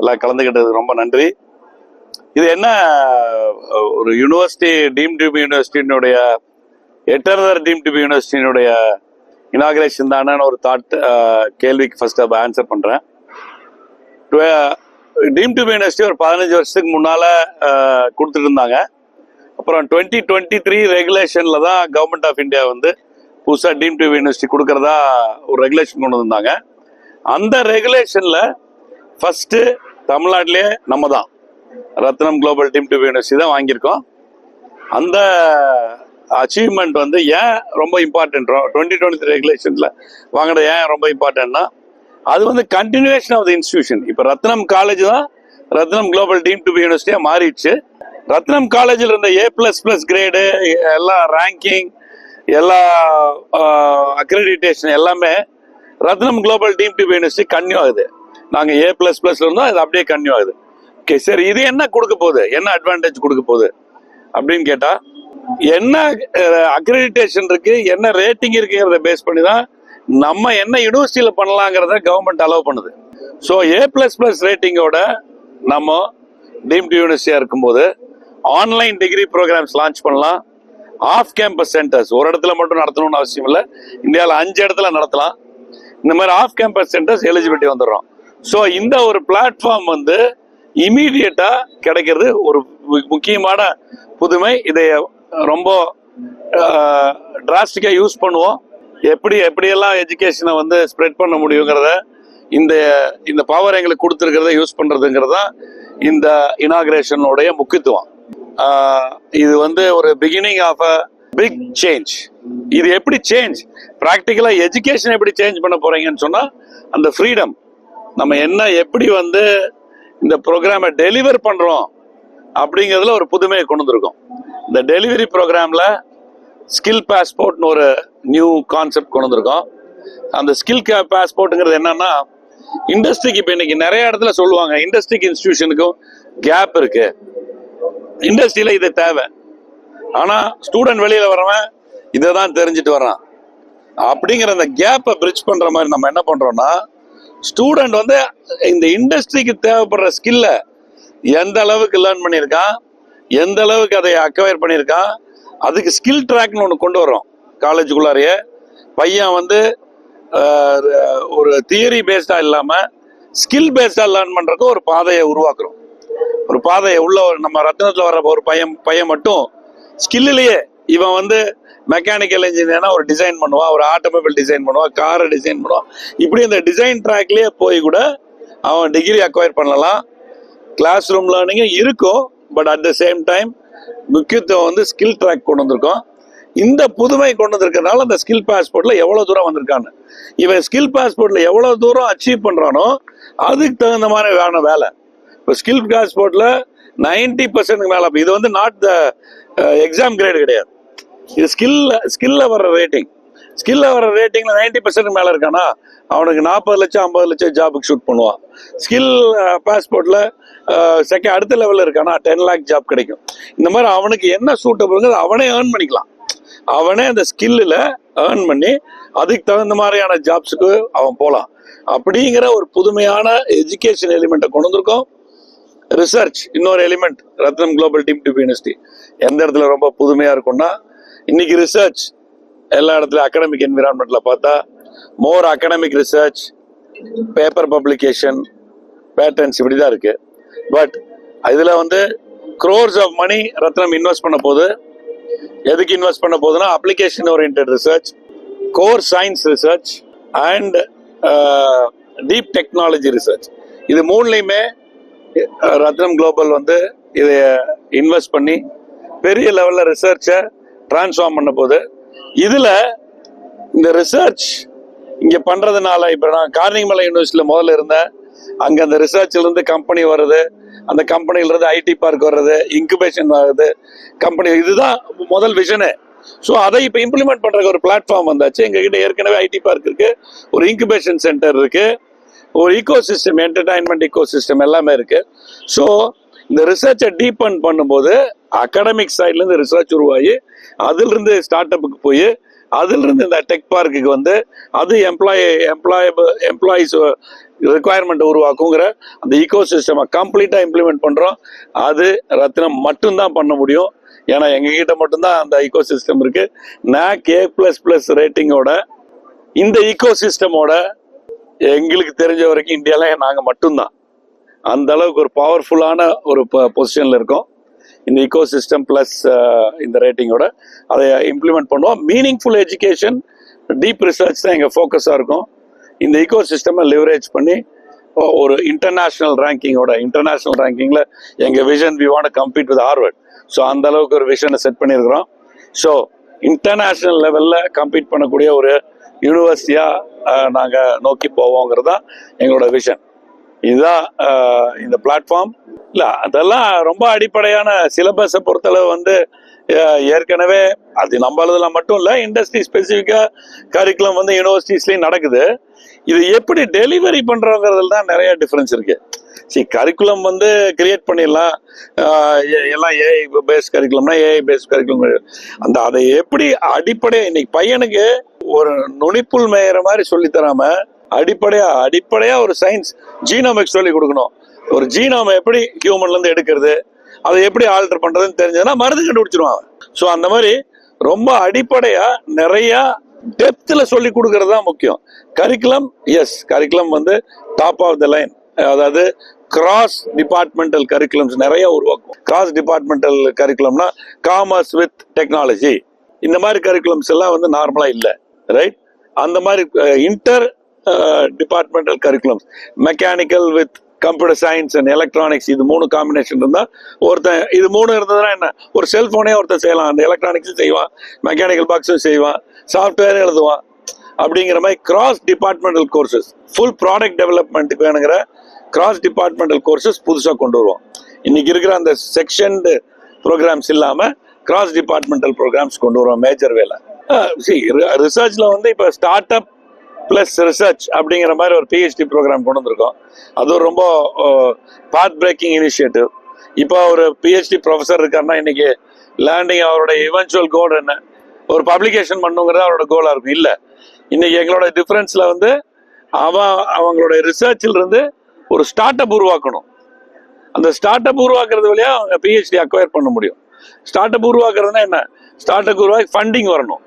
எல்லாம் கலந்துக்கிட்டது ரொம்ப நன்றி. இது என்ன ஒரு யூனிவர்சிட்டி டீம்டு யூனிவர்சிட்டியினுடைய எட்டர்னர் டீம்டு யூனிவர்சிட்டியினுடைய இனாகிரேஷன் தானே ஒரு கேள்விக்கு ஃபர்ஸ்ட் ஆன்சர் பண்றேன். டீம்டு யூனிவர்சிட்டி ஒரு 15 வருஷத்துக்கு முன்னால கொடுத்துட்டு இருந்தாங்க. அப்புறம் 2023 ரெகுலேஷன்ல தான் கவர்மெண்ட் ஆஃப் இந்தியா வந்து புதுசாக டீம்டு யூனிவர்சிட்டி கொடுக்கறதா ஒரு ரெகுலேஷன் கொண்டு வந்தாங்க. அந்த ரெகுலேஷன்ல ஃபர்ஸ்ட் தமிழ்நாட்டிலேயே நம்ம தான் ரத்னம் குளோபல் டீம்டு யூனிவர்சிட்டி தான் வாங்கியிருக்கோம். அந்த அச்சீவ்மெண்ட் வந்து ஏன் ரொம்ப இம்பார்ட்டன்ட் 2023 ரெகுலேஷன்ல வாங்கினது ஏன் ரொம்ப இம்பார்ட்டன்ட்னா, அது வந்து கண்டினியூவேஷன் ஆஃப் த இன்ஸ்டிடியூஷன். இப்போ ரத்னம் காலேஜ் தான் ரத்னம் குளோபல் டீம்டு யூனிவர்சிட்டியா மாறிடுச்சு. ரத்னம் காலேஜில் இருந்த A++ கிரேடு, எல்லா ரேங்கிங், எல்லா அக்ரெடிட்டேஷன் எல்லாமே ரத்னம் குளோபல் டீம்டு யூனிவர்சிட்டி கன்டினியூ ஆகுது. நாங்கள் A++ இருந்தோம், அது அப்படியே கன்டினியூ ஆகுது. ஓகே, சரி, இது என்ன கொடுக்க போகுது, என்ன அட்வான்டேஜ் கொடுக்க போகுது அப்படின்னு கேட்டா, என்ன அக்ரெடிட்டேஷன் இருக்கு, என்ன ரேட்டிங் இருக்குங்கிறத பேஸ் பண்ணி தான் நம்ம என்ன யூனிவர்சிட்டியில பண்ணலாங்கிறத கவர்மெண்ட் அலோவ் பண்ணுது. ஸோ A++ ரேட்டிங்கோட நம்ம டீம்டு யூனிவர்சிட்டியா இருக்கும்போது ஆன்லைன் டிகிரி ப்ரோக்ராம்ஸ் லான்ச் பண்ணலாம். ஆஃப் கேம்பஸ் சென்டர்ஸ் ஒரு இடத்துல மட்டும் நடத்தணும்னு அவசியம் இல்லை, இந்தியாவில் 5 இடத்துல நடத்தலாம். இந்த மாதிரி ஆஃப் கேம்பஸ் சென்டர்ஸ் எலிஜிபிலிட்டி வந்துடுறோம். ஸோ இந்த ஒரு பிளாட்ஃபார்ம் வந்து இமீடியட்டா கிடைக்கிறது ஒரு முக்கியமான புதுமை. இதை ரொம்ப டிராஸ்டிக்கா யூஸ் பண்ணுவோம். எப்படியெல்லாம் எஜுகேஷனை வந்து ஸ்ப்ரெட் பண்ண முடியுங்கிறத இந்த பவர் எங்களுக்கு கொடுத்துருக்கிறத யூஸ் பண்றதுங்கிறது தான் இந்த இனாகிரேஷனுடைய முக்கியத்துவம். இது வந்து ஒரு beginning of a big change. இது எப்படி சேஞ்ச், பிராக்டிக்கலா எஜுகேஷன் எப்படி சேஞ்ச் பண்ண போறீங்கன்னு சொன்னா, அந்த ஃப்ரீடம், நம்ம எப்படி வந்து இந்த ப்ரோக்ராமை டெலிவர் பண்றோம் அப்படிங்கிறதுல ஒரு புதுமையை கொண்டு வந்திருக்கோம். இந்த டெலிவரி ப்ரோக்ராம்ல ஸ்கில் பாஸ்போர்ட்னு ஒரு நியூ கான்செப்ட் கொண்டு வந்திருக்கோம். அந்த ஸ்கில் பாஸ்போர்ட்டுங்கிறது என்னன்னா, இண்டஸ்ட்ரிக்கு இப்போ இன்னைக்கு நிறைய இடத்துல சொல்லுவாங்க, இண்டஸ்ட்ரிக்கு இன்ஸ்டிடியூஷனுக்கும் கேப் இருக்கு, இண்டஸ்ட்ரியில இது தேவை. ஆனா ஸ்டூடெண்ட் வெளியில வரவன் இதை தான் தெரிஞ்சுட்டு வர்றான். அப்படிங்கிற அந்த கேப்பை பிரிட்ஜ் பண்ற மாதிரி நம்ம என்ன பண்றோம்னா, ஸ்டூடெண்ட் வந்து இந்த இண்டஸ்ட்ரிக்கு தேவைப்படுற ஸ்கில்ல எந்த அளவுக்கு லேர்ன் பண்ணியிருக்கான், எந்த அளவுக்கு அதை அக்வயர் பண்ணியிருக்கான், அதுக்கு ஸ்கில் ட்ராக்னு ஒன்று கொண்டு வரோம் காலேஜுக்குள்ளாரையே. பையன் வந்து ஒரு தியரி பேஸ்டா இல்லாம ஸ்கில் பேஸ்டா லேர்ன் பண்றதுக்கு ஒரு பாதையை உருவாக்குறோம். ஒரு பாதையை உள்ள நம்ம ரத்னத்துல வர்ற ஒரு பையன் மட்டும் ஸ்கில்லையே இவன் வந்து மெக்கானிக்கல் இன்ஜினியர்னா ஒரு டிசைன் பண்ணுவான், ஒரு ஆட்டோமொபைல் டிசைன் பண்ணுவான், காரை டிசைன் பண்ணுவான். இப்படி இந்த டிசைன் ட்ராக்லயே போய் கூட அவன் டிகிரி அக்வயர் பண்ணலாம். கிளாஸ் ரூம் லேர்னிங்கும் இருக்கும், but at the same time முக்கியத்துவம் வந்து ஸ்கில் ட்ராக் கொண்டு வந்திருக்கோம். இந்த புதுமை கொண்டு வந்திருக்கிறதுனால அந்த ஸ்கில் பாஸ்போர்ட்ல எவ்வளவு தூரம் வந்திருக்கான்னு, இவன் ஸ்கில் பாஸ்போர்ட்ல எவ்வளவு தூரம் அச்சீவ் பண்றானோ அதுக்கு தகுந்த மாதிரி வேலை. இப்போ ஸ்கில் பாஸ்போர்ட்ல 90% மேல, இது வந்து நாட் த எக்ஸாம் கிரேடு கிடையாது, இது ஸ்கில்ல வர்ற ரேட்டிங். ஸ்கில்ல வர ரேட்டிங்ல 90% மேல இருக்கானா அவனுக்கு 40 லட்சம் 50 லட்சம் ஜாபுக்கு ஷூட் பண்ணுவான். ஸ்கில் பாஸ்போர்ட்ல அடுத்த லெவல்ல இருக்கானா 10 லேக் ஜாப் கிடைக்கும். இந்த மாதிரி அவனுக்கு என்ன சூட்டபிள்ங்கிறது அவனே ஏர்ன் பண்ணிக்கலாம். அவனே அந்த ஸ்கில்ல ஏர்ன் பண்ணி அதுக்கு தகுந்த மாதிரியான ஜாப்ஸுக்கு அவன் போகலாம். அப்படிங்கிற ஒரு புதுமையான எஜுகேஷன் எலிமெண்ட்டை கொண்டு வந்திருக்கோம். ரிசர்ச் இன்னொரு எலிமெண்ட் ரத்னம் குளோபல் டீம்டு யூனிவர்சிட்டி எந்த இடத்துல ரொம்ப புதுமையா இருக்கும்னா, இன்னைக்கு ரிசர்ச் எல்லா இடத்துல அகாடமிக் என்விரான்மெண்ட்ல பார்த்தா more academic research, paper publication, patterns இப்படிதான் இருக்கு. பட் இதுல வந்து crores of money Ratnam invest பண்ண போது. எதுக்கு இன்வெஸ்ட் பண்ண போகுதுன்னா, application oriented research, core science research and deep technology research. இது மூணுலையுமே ரத்னம் குளோபல் வந்து இதை இன்வெஸ்ட் பண்ணி பெரிய லெவல்ல ரிசர்ச்சை டிரான்ஸ்ஃபார்ம் பண்ண போகுது. இதுல இந்த ரிசர்ச் இங்க பண்றதுனால, இப்ப நான் கார்னிங்மலை யூனிவர்சிட்டியில முதல்ல இருந்தேன், அங்க அந்த ரிசர்ச்ல இருந்து கம்பெனி வருது, அந்த கம்பெனில இருந்து ஐடி பார்க் வர்றது, இன்குபேஷன் ஆகுது கம்பெனி, இதுதான் முதல் விஷனு. ஸோ அதை இப்போ இம்ப்ளிமெண்ட் பண்றதுக்கு ஒரு பிளாட்ஃபார்ம் வந்தாச்சு. எங்ககிட்ட ஏற்கனவே ஐடி பார்க் இருக்கு, ஒரு இன்குபேஷன் சென்டர் இருக்கு, ஒரு ecosystem, entertainment ecosystem எல்லாமே இருக்கு. ஸோ இந்த ரிசர்ச்சை டீப்பன் பண்ணும்போது அகாடமிக் சைட்ல இருந்து ரிசர்ச் உருவாகி அதுல இருந்து ஸ்டார்ட் அப்புக்கு போய் அதுல இருந்து இந்த டெக் பார்க்குக்கு வந்து அது எம்ப்ளாயிஸ் ரிக்குவயர்மெண்ட் உருவாக்குங்கிற அந்த ஈகோ சிஸ்டம் கம்ப்ளீட்டா இம்ப்ளிமெண்ட் பண்றோம். அது ரத்னம் மட்டும்தான் பண்ண முடியும். ஏன்னா எங்ககிட்ட மட்டும்தான் அந்த ஈகோ சிஸ்டம் இருக்கு. NAC A++ ரேட்டிங்கோட இந்த ஈகோ சிஸ்டமோட எங்களுக்கு தெரிஞ்ச வரைக்கும் இந்தியால நாங்க மட்டும்தான் அந்த அளவுக்கு ஒரு பவர்ஃபுல்லான ஒரு பொசிஷன்ல இருக்கோம். இந்த ஈகோ சிஸ்டம் பிளஸ் இந்த ரேட்டிங்கோட அதை இம்ப்ளிமெண்ட் பண்ணுவோம். மீனிங்ஃபுல் எஜுகேஷன், டீப் ரிசர்ச் தான் எங்க ஃபோக்கஸா இருக்கும். இந்த ஈகோ சிஸ்டம் லிவரேஜ் பண்ணி ஒரு இன்டர்நேஷனல் ரேங்கிங்ல எங்க vision we want to compete with Harvard. So அந்த அளவுக்கு ஒரு விஷனை செட் பண்ணியிருக்கிறோம். ஸோ இன்டர்நேஷனல் லெவல்ல கம்பீட் பண்ணக்கூடிய ஒரு யூனிவர்சிட்டியா நாங்க நோக்கி போவோங்கிறது தான் எங்களோட விஷன். இதுதான் இந்த பிளாட்ஃபார்ம். இல்ல அதெல்லாம் ரொம்ப அடிப்படையான சிலபஸை பொறுத்தளவு வந்து ஏற்கனவே அது நம்மளதுல மட்டும் இல்ல, இண்டஸ்ட்ரி ஸ்பெசிபிக்கா கரிக்குலம் வந்து யூனிவர்சிட்டிஸ்லயும் நடக்குது. இது எப்படி டெலிவரி பண்றோங்கிறதுல தான் நிறைய டிஃபரன்ஸ் இருக்கு. சரி, கரிக்குலம் வந்து கிரியேட் பண்ணிடலாம், எல்லாம் ஏஐ பேஸ்ட் கரிக்குலம்னா ஏஐ பேஸ்ட் கரிக்குலம். அந்த அதை எப்படி அடிப்படை இன்னைக்கு பையனுக்கு ஒரு நுனிப்புள் மேயற மாதிரி சொல்லி தராம அடிப்படையா ஒரு சயின்ஸ் ஜீனோமிக்ஸ் சொல்லி கொடுக்கணும். ஒரு ஜீனோம் எப்படி ஹியூமன்ல இருந்து எடுக்கிறது, அதை எப்படி ஆல்டர் பண்றதுன்னு தெரிஞ்சதுன்னா மருந்து கண்டுபிடிச்சிருவாங்க. ஸோ அந்த மாதிரி ரொம்ப அடிப்படையா நிறைய டெப்த்ல சொல்லி கொடுக்கறது தான் முக்கியம். கரிக்குலம் வந்து டாப் ஆஃப் த லைன். அதாவது கிராஸ் டிபார்ட்மெண்டல் கரிக்குலம்ஸ் நிறைய உருவாக்கும். கிராஸ் டிபார்ட்மெண்டல் கரிக்குலம்னா காமர்ஸ் வித் டெக்னாலஜி, இந்த மாதிரி கரிக்குலம்ஸ் எல்லாம் வந்து நார்மலா இல்லை, ரைட்? அந்த மாதிரி inter departmental curriculums, mechanical with computer science and electronics, இது 3 காம்பினேஷன் இருந்தா ஒருத்தன், இது 3 இருந்ததுன்னா என்ன, ஒரு செல்போனே ஒருத்தன் செய்யலாம். அந்த எலக்ட்ரானிக்ஸும் செய்வான், மெக்கானிக்கல் பாக்ஸும் செய்வான், சாஃப்ட்வேர் எழுதுவான். அப்படிங்கிற மாதிரி cross departmental courses, full product டெவலப்மெண்ட்டுக்கு வேணுங்கிற கிராஸ் டிபார்ட்மெண்டல் கோர்சஸ் புதுசாக கொண்டு வருவோம். இன்னைக்கு இருக்கிற அந்த செக்ஷன்டு ப்ரோக்ராம்ஸ் இல்லாம கிராஸ் டிபார்ட்மெண்டல் ப்ரோக்ராம்ஸ் கொண்டு வருவோம் மேஜர் வேலை. ரிசர்ச்ல வந்து இப்போ ஸ்டார்ட் அப் பிளஸ் ரிசர்ச் அப்படிங்கிற மாதிரி ஒரு PhD ப்ரோக்ராம் கொண்டு வந்திருக்கோம். அது ஒரு ரொம்ப பாத் பிரேக்கிங் இனிஷியேட்டிவ். இப்போ ஒரு PhD ப்ரொஃபஸர் இருக்காருன்னா இன்னைக்கு லேண்டிங் அவரோட இவென்ச்சுவல் கோல் என்ன, ஒரு பப்ளிகேஷன் பண்ணுங்கிறது அவரோட கோலா இருக்கும். இல்லை, இன்னைக்கு எங்களோட டிஃபரன்ஸ்ல வந்து அவங்களோட ரிசர்ச்ல இருந்து ஒரு ஸ்டார்ட் அப் உருவாக்கணும். அந்த ஸ்டார்ட் அப் உருவாக்குறது வழியா அவங்க PhD அக்வயர் பண்ண முடியும். ஸ்டார்ட் அப் உருவாக்குறதுனா என்ன, ஸ்டார்ட் அப் உருவாக்கி ஃபண்டிங் வரணும்.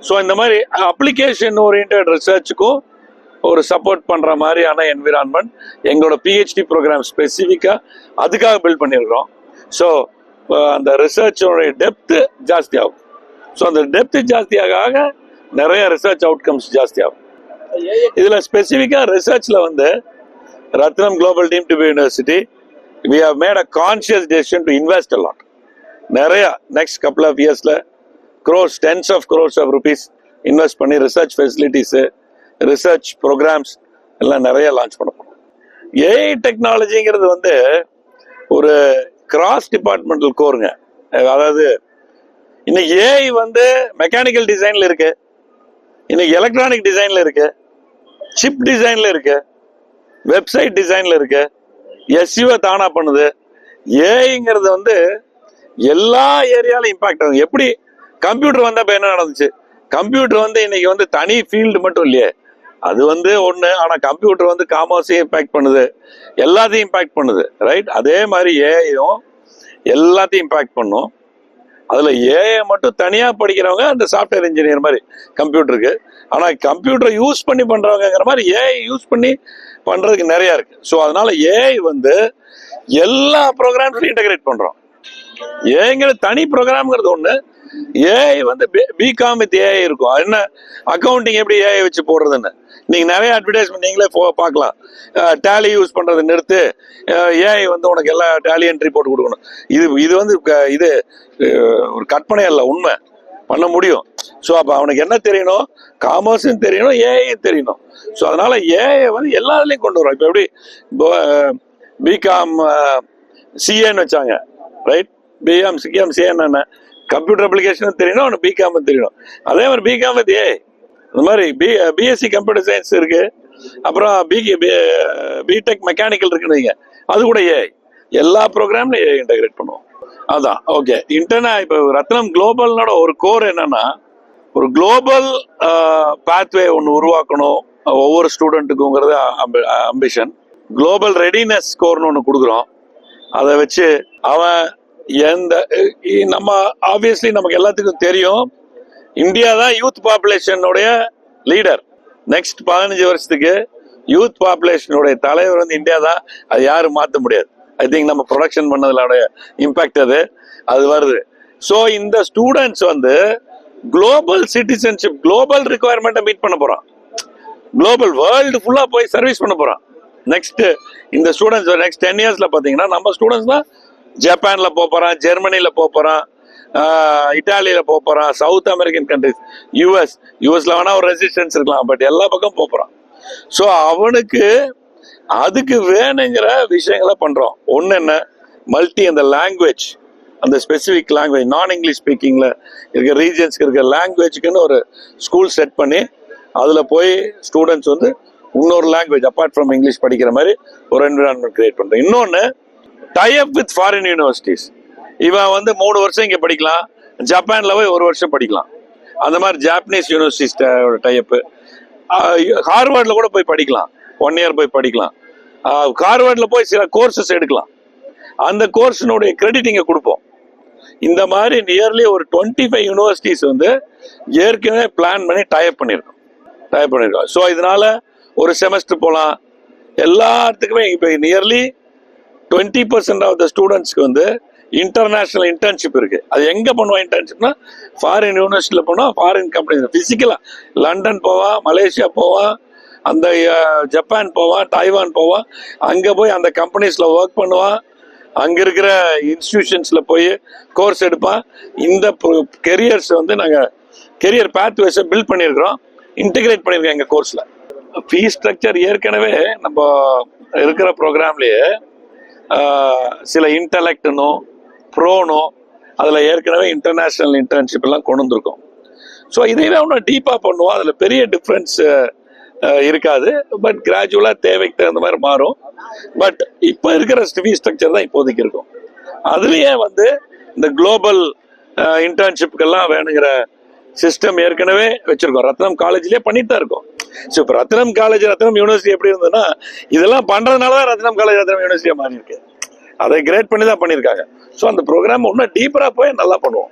ஸோ இந்த மாதிரி அப்ளிகேஷன் ஓரியன்டட் ரிசர்ச்சுக்கும் ஒரு சப்போர்ட் பண்ற மாதிரியான என்விரான்மெண்ட் எங்களோட PhD ப்ரோக்ராம் ஸ்பெசிஃபிக்கா அதுக்காக பில்ட் பண்ணியிருக்கிறோம். ஸோ அந்த ரிசர்ச்சோட டெப்த் ஜாஸ்தி ஆகும். ஸோ அந்த டெப்த் ஜாஸ்தியாக நிறைய ரிசர்ச் அவுட்கம்ஸ் ஜாஸ்தி ஆகும். இதுல ஸ்பெசிஃபிக்கா ரிசர்ச்ல வந்து Ratnam global team to be university we have made a conscious decision to invest a lot. நிறைய நெக்ஸ்ட் கப்புள் ஆஃப் இயர்ஸ்ல crores, tens of crores of rupees invest பண்ணி ரிசர்ச் ஃபெசிலிட்டிஸ், ரிசர்ச் ப்ரோக்ராம்ஸ் எல்லாம் நிறைய லான்ச் பண்ண போறோம். ஏஐ டெக்னாலஜிங்கிறது வந்து ஒரு cross departmental கோருங்க. அதாவது இன்னைக்கு ஏஐ வந்து மெக்கானிக்கல் டிசைன்ல இருக்கு, இன்னைக்கு எலக்ட்ரானிக் டிசைன்ல இருக்கு, சிப் டிசைன்ல இருக்கு, வெப்சைட் டிசைன்ல இருக்கு, SEO தானா பண்ணுது. ஏஐங்கிறது வந்து எல்லா ஏரியாலும் இம்பாக்ட் ஆகும். எப்படி கம்ப்யூட்டர் வந்தப்ப என்ன நடந்துச்சு, கம்ப்யூட்டர் வந்து இன்னைக்கு வந்து தனி ஃபீல்டு மட்டும் இல்லையே, அது வந்து ஒண்ணு. ஆனா கம்ப்யூட்டர் வந்து காமர்ஸையும் இம்பாக்ட் பண்ணுது, எல்லாத்தையும் இம்பாக்ட் பண்ணுது, ரைட்? அதே மாதிரி ஏஐயும் எல்லாத்தையும் இம்பாக்ட் பண்ணும். அதுல ஏஐ மட்டும் தனியா படிக்கிறவங்க அந்த சாஃப்ட்வேர் இன்ஜினியர் மாதிரி கம்ப்யூட்டருக்கு. ஆனா கம்ப்யூட்டரை யூஸ் பண்ணி பண்றவங்கிற மாதிரி ஏஐ யூஸ் பண்ணி பண்றதுக்கு நிறைய இருக்கு. ஸோ அதனால ஏஐ வந்து எல்லா ப்ரோக்ராம்ஸ்லையும் இன்டகிரேட் பண்றோம். ஏஐங்கிறது தனி ப்ரோக்ராம்ங்கிறது ஒண்ணு. ஏஐ வந்து பிகாம் வித் ஏஐ இருக்கும். என்ன அக்கௌண்டிங் எப்படி ஏஐ வச்சு போடுறதுன்னு நீங்க நிறைய அட்வர்டைஸ்மெண்ட் நீங்களே பார்க்கலாம். டேலி யூஸ் பண்றது நிறுத்து, ஏஐ வந்து உனக்கு எல்லா டேலி என்ட்ரி போட்டு கொடுக்கணும். இது வந்து இது ஒரு கற்பனை அல்ல, உண்மை பண்ண முடியும். ஸோ அப்ப அவனுக்கு என்ன தெரியணும், காமர்ஸும் தெரியணும், ஏஐயும் தெரியணும். ஸோ அதனால ஏஐ வந்து எல்லாத்துலயும் கொண்டு வரும். இப்போ எப்படி பிகாம் சிஏன்னு வச்சாங்க, ரைட்? பிகாம் சிஏன்னு என்ன, கம்ப்யூட்டர் அப்ளிகேஷன் தெரியணும், அவனுக்கு பிகாம் தெரியணும். அதே மாதிரி பிகாம் வித் ஏஐ, இந்த மாதிரி பிஎஸ்சி கம்ப்யூட்டர் சயின்ஸ் இருக்கு, அப்புறம் பிடெக் மெக்கானிக்கல் இருக்குன்னு, அது கூட ஏஐ. எல்லா ப்ரோக்ராம்லையும் ஏஐ இன்டகிரேட் பண்ணுவோம். அதான் ஓகே. இப்போ ரத்னம் குளோபல்னோட ஒரு கோர் என்னன்னா, ஒரு குளோபல் பாத்வே ஒன்று உருவாக்கணும். ஒவ்வொரு ஸ்டூடெண்ட்டுக்குங்கிறது அம்பிஷன். குளோபல் ரெடினஸ் ஸ்கோர்னு ஒன்று கொடுக்குறோம். அதை வச்சு அவன் நம்ம ஆப்வியஸ்லி நமக்கு எல்லாத்துக்கும் தெரியும், இந்தியா தான் யூத் பாப்புலேஷனுடைய லீடர். நெக்ஸ்ட் 15 வருஷத்துக்கு யூத் பாப்புலேஷனுடைய தலைவர் வந்து இந்தியா தான். அது யாரும் மாற்ற முடியாது. ஐ திங்க் நம்ம ப்ரொடக்ஷன் பண்ணதுல இம்பாக்ட் அது வருது. ஸோ இந்த ஸ்டூடெண்ட்ஸ் வந்து குளோபல் சிட்டிசன்ஷிப், குளோபல் ரிக்குவயர்மெண்ட்டை மீட் பண்ண போறான். குளோபல் வேர்ல்டு ஃபுல்லா போய் சர்வீஸ் பண்ண போறான். நெக்ஸ்ட் இந்த ஸ்டூடெண்ட்ஸ் நெக்ஸ்ட் 10 இயர்ஸ்ல பாத்தீங்கன்னா நம்ம ஸ்டூடெண்ட்ஸ் தான் ஜப்பான்ல போறான், ஜெர்மனில போறான், இட்டாலியில போறான், சவுத் அமெரிக்கன் கண்ட்ரிஸ், யூஎஸ்ல வேணா ஒரு ரெசிஸ்டன்ஸ் இருக்கலாம், பட் எல்லா பக்கம் போறான். ஸோ அவனுக்கு அதுக்கு வேணுங்கிற விஷயங்களை பண்றோம். ஒன்னு என்ன, மல்டி அந்த லாங்குவேஜ், அந்த ஸ்பெசிபிக் லாங்குவேஜ், நான் இங்கிலீஷ் ஸ்பீக்கிங்ல இருக்க ரீஜன்ஸ்க்கு இருக்க லாங்குவேஜ்க்குன்னு ஒரு ஸ்கூல் செட் பண்ணி அதுல போய் ஸ்டூடெண்ட்ஸ் வந்து இன்னொரு லாங்குவேஜ் அப்பார்ட் ஃப்ரம் இங்கிலீஷ் படிக்கிற மாதிரி ஒரு என்விரான்மெண்ட் கிரியேட் பண்றோம். இன்னொன்னு, tie up with foreign universities. இவன் வந்து 3 வருஷம் இங்க படிக்கலாம், ஜப்பான்ல போய் 1 வருஷம் படிக்கலாம். அந்த மாதிரி ஜாப்பனீஸ் யூனிவர்சிட்டிஸ் டைப். ஹார்வர்ட்ல கூட போய் படிக்கலாம், 1 இயர் போய் படிக்கலாம். ஹார்வர்ட்ல போய் சில கோர்சஸ் எடுக்கலாம். அந்த கோர்ஸினுடைய கிரெடிட் இங்க கொடுப்போம். இந்த மாதிரி நியர்லி ஒரு 25 யூனிவர்சிட்டிஸ் வந்து ஏற்கனவே பிளான் பண்ணி டைப் பண்ணியிருக்கோம். ஸோ இதனால ஒரு செமஸ்டர் போகலாம். எல்லாத்துக்குமே இப்போ நியர்லி 20% ஆஃப் த ஸ்டூடெண்ட்ஸ்க்கு வந்து இன்டர்நேஷனல் இன்டர்ன்ஷிப் இருக்கு. அது எங்க பண்ணுவான் இன்டர்ன்ஷிப்னா, ஃபாரின் யூனிவர்சிட்டியில போனா ஃபாரின் கம்பெனி பிசிக்கலா லண்டன் போவான், மலேசியா போவான், அந்த ஜப்பான் போவான், தைவான் போவான். அங்க போய் அந்த கம்பெனிஸ்ல ஒர்க் பண்ணுவான், அங்க இருக்கிற இன்ஸ்டிடியூஷன்ஸ்ல போய் கோர்ஸ் எடுப்பான். இந்த கெரியர்ஸ் வந்து நாங்க கெரியர் பாத்வேஸ் பில்ட் பண்ணியிருக்கிறோம், இன்டிகிரேட் பண்ணியிருக்கோம் எங்க கோர்ஸ்ல. ஃபீஸ் ஸ்ட்ரக்சர் ஏற்கனவே நம்ம இருக்கிற ப்ரோக்ராம்லயே சில இன்டலெக்ட்னோ ப்ரோனோ அதுல ஏற்கனவே இன்டர்நேஷனல் இன்டர்ன்ஷிப் எல்லாம் கொண்டு வந்திருக்கோம். ஸோ இதையவே இன்னும் டீப்பா பண்ணுவோம். அதுல பெரிய டிஃப்ரென்ஸ் இருக்காது, பட் கிராஜுவலா தேவைக்கு தகுந்த மாதிரி மாறும். பட் இப்ப இருக்கிற ஃபீஸ் ஸ்ட்ரக்சர் தான் இப்போதைக்கு இருக்கும். அதுலயே வந்து இந்த குளோபல் இன்டர்ன்ஷிப்கெல்லாம் வேணுங்கிற சிஸ்டம் ஏற்கனவே வச்சிருக்கோம். ரத்னம் காலேஜ்லயே பண்ணிட்டு தான் இருக்கோம். ஸோ இப்போ ரத்னம் காலேஜ், ரத்னம் யூனிவர்சிட்டி எப்படி இருந்ததுன்னா, இதெல்லாம் பண்றதுனால தான் ரத்னம் காலேஜ் ரத்னம் யூனிவர்சிட்டியா மாறி இருக்கு. அதை கிரேட் பண்ணி தான் பண்ணியிருக்காங்க. ஸோ அந்த ப்ரோக்ராம் இன்னும் டீப்பரா போய் நல்லா பண்ணுவோம்.